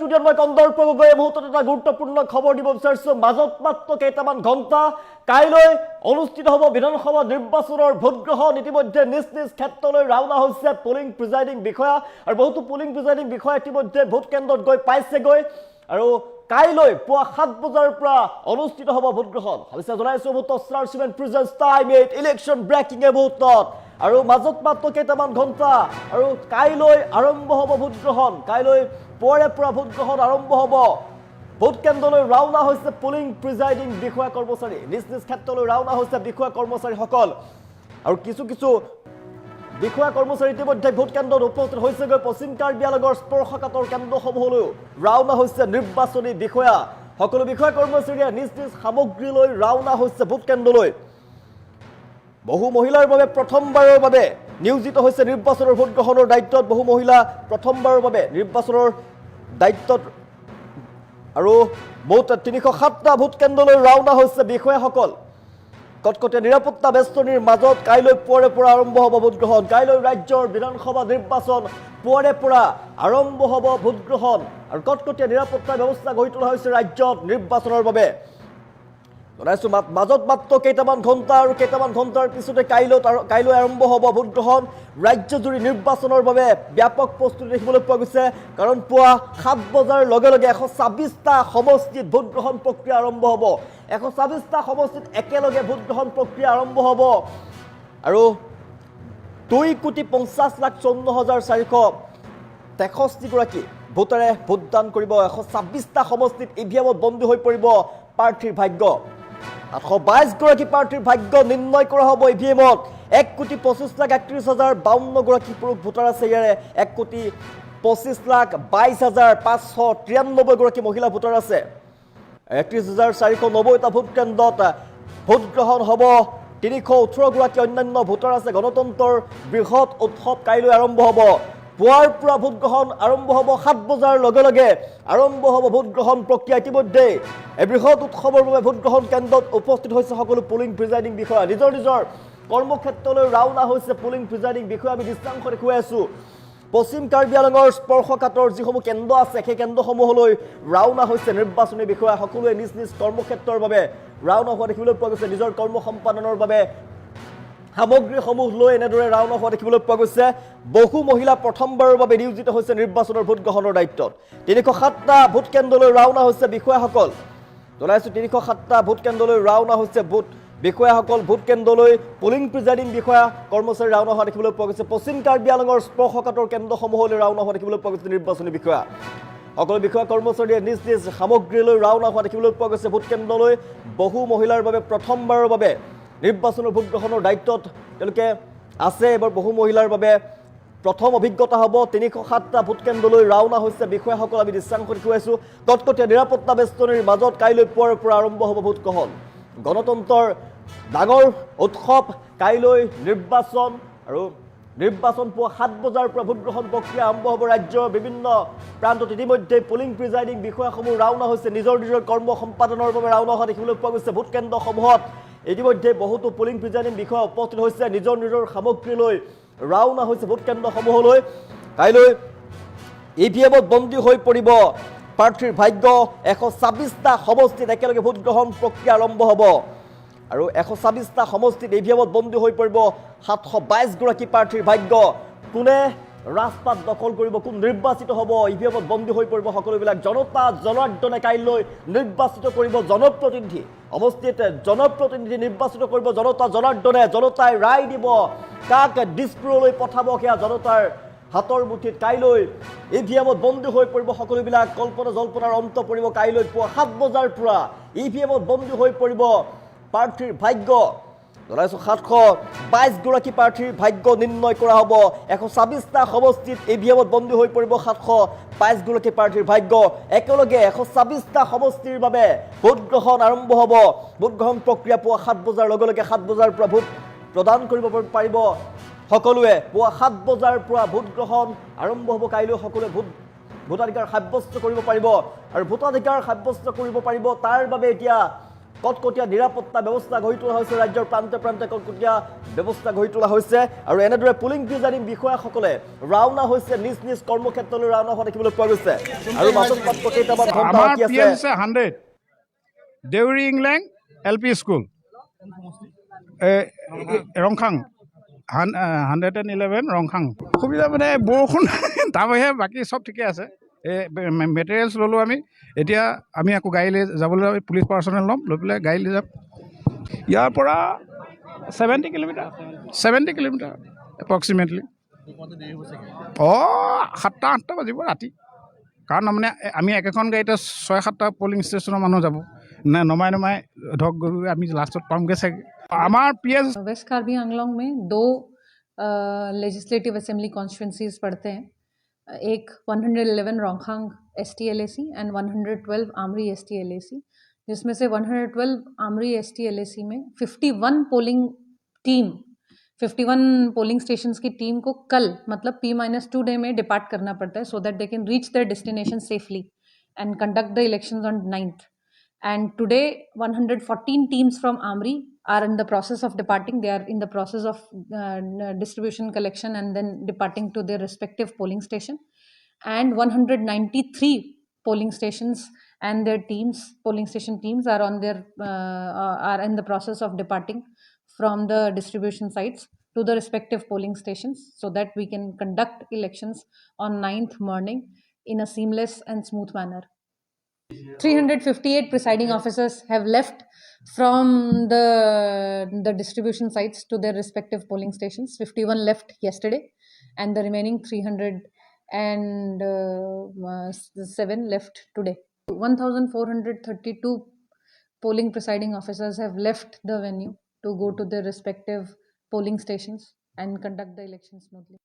ষ্টুডিঅ'ত মই কন্দৰ্প গগৈ এই মুহূৰ্তত এটা গুৰুত্বপূৰ্ণ খবৰ দিব বিচাৰিছোঁ মাজত মাত্ৰ কেইটামান ঘণ্টা কাইলৈ অনুষ্ঠিত হ'ব বিধানসভা নিৰ্বাচনৰ ভোটগ্ৰহণ ইতিমধ্যে নিজ নিজ ক্ষেত্ৰলৈ ৰাওনা হৈছে পুলিং প্ৰিজাইডিং বিষয়া আৰু বহুতো পুলিং প্ৰিজাইডিং বিষয়া ইতিমধ্যে ভোট কেন্দ্ৰত গৈ পাইছেগৈ আৰু কাইলৈ পুৱা 7 বজাৰ পৰা অনুষ্ঠিত হ'ব ভোটগ্ৰহণ হৈছে জনাইছোঁ মুহূৰ্তত star 7 presence time 8 election breaking এই মুহূৰ্তত আৰু মাজত মাত্ৰ কেইটামান ঘণ্টা আৰু কাইলৈ আৰম্ভ হ'ব ভোটগ্ৰহণ কাইলৈ পুৱাৰে পৰা ভোটগ্ৰহণ আৰম্ভ হ'ব ভোট কেন্দ্ৰলৈ ৰাওনা হৈছে পুলিং প্ৰিজাইডিং বিষয়া কৰ্মচাৰী নিজ নিজ ক্ষেত্ৰলৈ ৰাওনা হৈছে বিষয়া কৰ্মচাৰীসকল আৰু কিছু বিষয়া কৰ্মচাৰী ইতিমধ্যে ভোট কেন্দ্ৰত উপস্থিত হৈছেগৈ পশ্চিম কাৰ্বি আংলঙৰ স্পৰ্শকাতৰ কেন্দ্ৰসমূহলৈ ৰাওনা হৈছে নিৰ্বাচনী বিষয়া সকলো বিষয়া কৰ্মচাৰীয়ে নিজ নিজ সামগ্ৰী লৈ ৰাওনা হৈছে ভোট কেন্দ্ৰলৈ বহু মহিলাৰ বাবে প্ৰথমবাৰৰ বাবে নিয়োজিত হৈছে নিৰ্বাচনৰ ভোট গ্ৰহণৰ দায়িত্বত বহু মহিলা প্ৰথমবাৰৰ বাবে নিৰ্বাচনৰ দায়িত্বত আৰু মুঠ ৩০৭টা ভোট কেন্দ্ৰলৈ ৰাওনা হৈছে বিষয়াসকল কটকটীয়া নিৰাপত্তা বেষ্টনীৰ মাজত কাইলৈ পুৱাৰে পৰা আৰম্ভ হ'ব ভোট গ্ৰহণ কাইলৈ ৰাজ্যৰ বিধানসভা নিৰ্বাচন পুৱাৰে পৰা আৰম্ভ হ'ব ভোট গ্ৰহণ আৰু কটকটীয়া নিৰাপত্তা ব্যৱস্থা গঢ়ি তোলা হৈছে ৰাজ্যত নিৰ্বাচনৰ বাবে জনাইছোঁ মাজত মাত্ৰ কেইটামান ঘণ্টা আৰু কেইটামান ঘণ্টাৰ পিছতে কাইলৈ আৰম্ভ হ'ব ভোট গ্ৰহণ ৰাজ্যজুৰি নিৰ্বাচনৰ বাবে ব্যাপক প্ৰস্তুতি দেখিবলৈ পোৱা গৈছে কাৰণ পুৱা 7 বজাৰ লগে লগে 126টা সমষ্টিত ভোট গ্ৰহণ প্ৰক্ৰিয়া আৰম্ভ হ'ব 126টা সমষ্টিত একেলগে ভোট গ্ৰহণ প্ৰক্ৰিয়া আৰম্ভ হ'ব আৰু 2,50,54,463 গৰাকী ভোটাৰে ভোটদান কৰিব 126টা সমষ্টিত ইভিএমত বন্দী হৈ পৰিব প্ৰাৰ্থীৰ ভাগ্য 822 গৰাকী প্ৰাৰ্থীৰ ভাগ্য নিৰ্ণয় কৰা হ'ব ইভিএমত 1,25,31,052 গৰাকী পুৰুষ ভোটাৰ আছে ইয়াৰে 1,25,22,593 গৰাকী মহিলা ভোটাৰ আছে 31,490টা ভোট কেন্দ্ৰত ভোট গ্ৰহণ হ'ব 318 গৰাকী অন্যান্য ভোটাৰ আছে গণতন্ত্ৰৰ বৃহৎ উৎসৱ কাইলৈ আৰম্ভ হ'ব পুৱাৰ পৰা ভোট গ্ৰহণ আৰম্ভ হ'ব 7 বজাৰ লগে লগে আৰম্ভ হ'ব ভোট গ্ৰহণ প্ৰক্ৰিয়া ইতিমধ্যে এই বৃহৎ উৎসৱৰ বাবে ভোট গ্ৰহণ কেন্দ্ৰত উপস্থিত হৈছে সকলো পুলিং প্ৰিজাইডিং বিষয়া নিজৰ নিজৰ কৰ্মক্ষেত্ৰলৈ ৰাওনা হৈছে পুলিং প্ৰিজাইডিং বিষয়া আমি দৃশ্যাংশ দেখুৱাই আছোঁ পশ্চিম কাৰ্বি আংলঙৰ স্পৰ্শকাতৰ যিসমূহ কেন্দ্ৰ আছে সেই কেন্দ্ৰসমূহলৈ ৰাওনা হৈছে নিৰ্বাচনী বিষয়া সকলোৱে নিজ নিজ কৰ্মক্ষেত্ৰৰ বাবে ৰাওনা হোৱা দেখিবলৈ পোৱা গৈছে নিজৰ কৰ্ম সম্পাদনৰ বাবে সামগ্ৰীসমূহ লৈ এনেদৰে ৰাওনা হোৱা দেখিবলৈ পোৱা গৈছে বহু মহিলা প্ৰথমবাৰৰ বাবে নিয়োজিত হৈছে নিৰ্বাচনৰ ভোট গ্ৰহণৰ দায়িত্বত 307টা ভোট কেন্দ্ৰলৈ ৰাওনা হৈছে বিষয়াসকল জনাইছোঁ 307টা ভোট কেন্দ্ৰলৈ ৰাওনা হৈছে বিষয়াসকল ভোট কেন্দ্ৰলৈ পুলিং প্ৰিজাইডিং বিষয়া কৰ্মচাৰী ৰাওনা হোৱা দেখিবলৈ পোৱা গৈছে পশ্চিম কাৰ্বি আংলঙৰ স্পৰ্শকাতৰ কেন্দ্ৰসমূহলৈ ৰাওনা হোৱা দেখিবলৈ পোৱা গৈছে নিৰ্বাচনী বিষয়া সকলো বিষয়া কৰ্মচাৰীয়ে নিজ নিজ সামগ্ৰীলৈ ৰাওনা হোৱা দেখিবলৈ পোৱা গৈছে ভোট কেন্দ্ৰলৈ বহু মহিলাৰ বাবে প্ৰথমবাৰৰ বাবে নিৰ্বাচনৰ ভোট গ্ৰহণৰ দায়িত্বত তেওঁলোকে আছে এবাৰ বহু মহিলাৰ বাবে প্ৰথম অভিজ্ঞতা হ'ব 307টা ভোট কেন্দ্ৰলৈ ৰাওনা হৈছে বিষয়াসকল আমি দৃশ্যাংশ দেখুৱাইছোঁ কটকটীয়া নিৰাপত্তা বেষ্টনীৰ মাজত কাইলৈ পুৱাৰ পৰা আৰম্ভ হ'ব ভোট গ্ৰহণ গণতন্ত্ৰৰ ডাঙৰ উৎসৱ কাইলৈ নিৰ্বাচন আৰু নিৰ্বাচন পুৱা 7 বজাৰ পৰা ভোট গ্ৰহণ প্ৰক্ৰিয়া আৰম্ভ হ'ব ৰাজ্যৰ বিভিন্ন প্ৰান্তত ইতিমধ্যে পুলিং প্ৰিজাইডিং বিষয়াসমূহ ৰাওনা হৈছে নিজৰ নিজৰ কৰ্ম সম্পাদনৰ বাবে ৰাওনা হোৱা দেখিবলৈ পোৱা গৈছে ভোট কেন্দ্ৰসমূহত ইতিমধ্যে বহুতো পুলিং প্ৰিজাইডিং বিষয়া উপস্থিত হৈছে নিজৰ নিজৰ সামগ্ৰী লৈ ৰাওনা হৈছে ভোট কেন্দ্ৰসমূহলৈ কাইলৈ ইভিএমত বন্দী হৈ পৰিব প্ৰাৰ্থীৰ ভাগ্য 126টা সমষ্টিত একেলগে ভোট গ্ৰহণ প্ৰক্ৰিয়া আৰম্ভ হ'ব আৰু 126টা সমষ্টিত ইভিএমত বন্দী হৈ পৰিব 722 গৰাকী প্ৰাৰ্থীৰ ভাগ্য কোনে ৰাজপাট দখল কৰিব কোন নিৰ্বাচিত হ'ব ইভিএমত বন্দী হৈ পৰিব সকলোবিলাক জনতা জনাৰ্দনে কাইলৈ নিৰ্বাচিত কৰিব জনপ্ৰতিনিধি সমষ্টিত জনপ্ৰতিনিধি নিৰ্বাচিত কৰিব জনতা জনাৰ্দনে জনতাই ৰায় দিব কাক দিছপুৰলৈ পঠাব সেয়া জনতাৰ হাতৰ মুঠিত কাইলৈ ইভিএমত বন্দী হৈ পৰিব সকলোবিলাক কল্পনা জল্পনাৰ অন্ত পৰিব কাইলৈ পুৱা 7 বজাৰ পৰা ইভিএমত বন্দী হৈ পৰিব প্ৰাৰ্থীৰ ভাগ্য জনাইছোঁ 722 গৰাকী প্ৰাৰ্থীৰ ভাগ্য নিৰ্ণয় কৰা হ'ব 126টা সমষ্টিত ইভিএমত বন্দী হৈ পৰিব 722 গৰাকী প্ৰাৰ্থীৰ ভাগ্য একেলগে 126টা সমষ্টিৰ বাবে ভোট গ্ৰহণ আৰম্ভ হ'ব ভোট গ্ৰহণ প্ৰক্ৰিয়া পুৱা 7 বজাৰ লগে লগে 7 বজাৰ পৰা ভোট প্ৰদান কৰিব পাৰিব সকলোৱে পুৱা 7 বজাৰ পৰা ভোট গ্ৰহণ আৰম্ভ হ'ব কাইলৈ সকলোৱে ভোটাধিকাৰ সাব্যস্ত কৰিব পাৰিব আৰু ভোটাধিকাৰ সাব্যস্ত কৰিব পাৰিব তাৰ বাবে এতিয়া কটকটীয়া নিৰাপত্তা ব্যৱস্থা গঢ়ি তোলা হৈছে ৰাজ্যৰ প্ৰান্তে প্ৰান্তে কটকটীয়া ব্যৱস্থা গঢ়ি তোলা হৈছে আৰু এনেদৰে পুলিং প্ৰিজাইডিং বিষয়াসকলে ৰাওনা হৈছে নিজ নিজ কৰ্মক্ষেত্ৰলৈ ৰাওনা হোৱা দেখিবলৈ পোৱা গৈছে আৰু মাজত মাত্ৰ কেইটামান ঘণ্টা আমাৰ বাকী পিএম আছে 100 দেউৰী ইংলেং LP স্কুল ৰংখাং 111 ৰংখাং সুবিধা মানে বৰষুণ তাৰ বাহিৰে বাকী চব ঠিকে আছে মেটেৰিয়েলছ ল'লোঁ আমি এতিয়া আমি আকৌ গাড়ীলৈ যাবলৈ পুলিচ পাৰ্চনেল ল'ম লৈ পেলাই গাড়ীলৈ যাম ইয়াৰ পৰা 70 কিলোমিটাৰ এপ্ৰক্সিমেটলি 7-8টা বাজিব ৰাতি কাৰণ মানে আমি একেখন গাড়ীতে 6-7টা পলিং ষ্টেচনৰ মানুহ যাব নমাই ধৰক আমি লাষ্টত পামগৈ চাগে আমাৰ PS वेस्ट कार्बी आंगलोंग में 2 लेजिस्लेटिव असेंबली कॉन्स्टिट्यूंसीज पड़ते हैं एक 111 रोंगखांग STLAC एंड 112 आमरी STLAC जिसमें से 112 आमरी STLAC में 51 पोलिंग स्टेशंस की टीम को कल मतलब P-2 डे में डिपार्ट करना पड़ता है so that they can reach there destination safely and conduct the elections on 9th. And today 114 teams from Amri are in the process of departing. They are in the process of distribution collection and then departing to their respective polling station. And 193 polling stations and their teams, polling station teams are on their are in the process of departing from the distribution sites to the respective polling stations so that we can conduct elections on 9th morning in a seamless and smooth manner. 358 presiding officers have left from the distribution sites to their respective polling stations. 51 left yesterday and the remaining 307 left today. 1,432 polling presiding officers have left the venue to go to their respective polling stations and conduct the elections smoothly.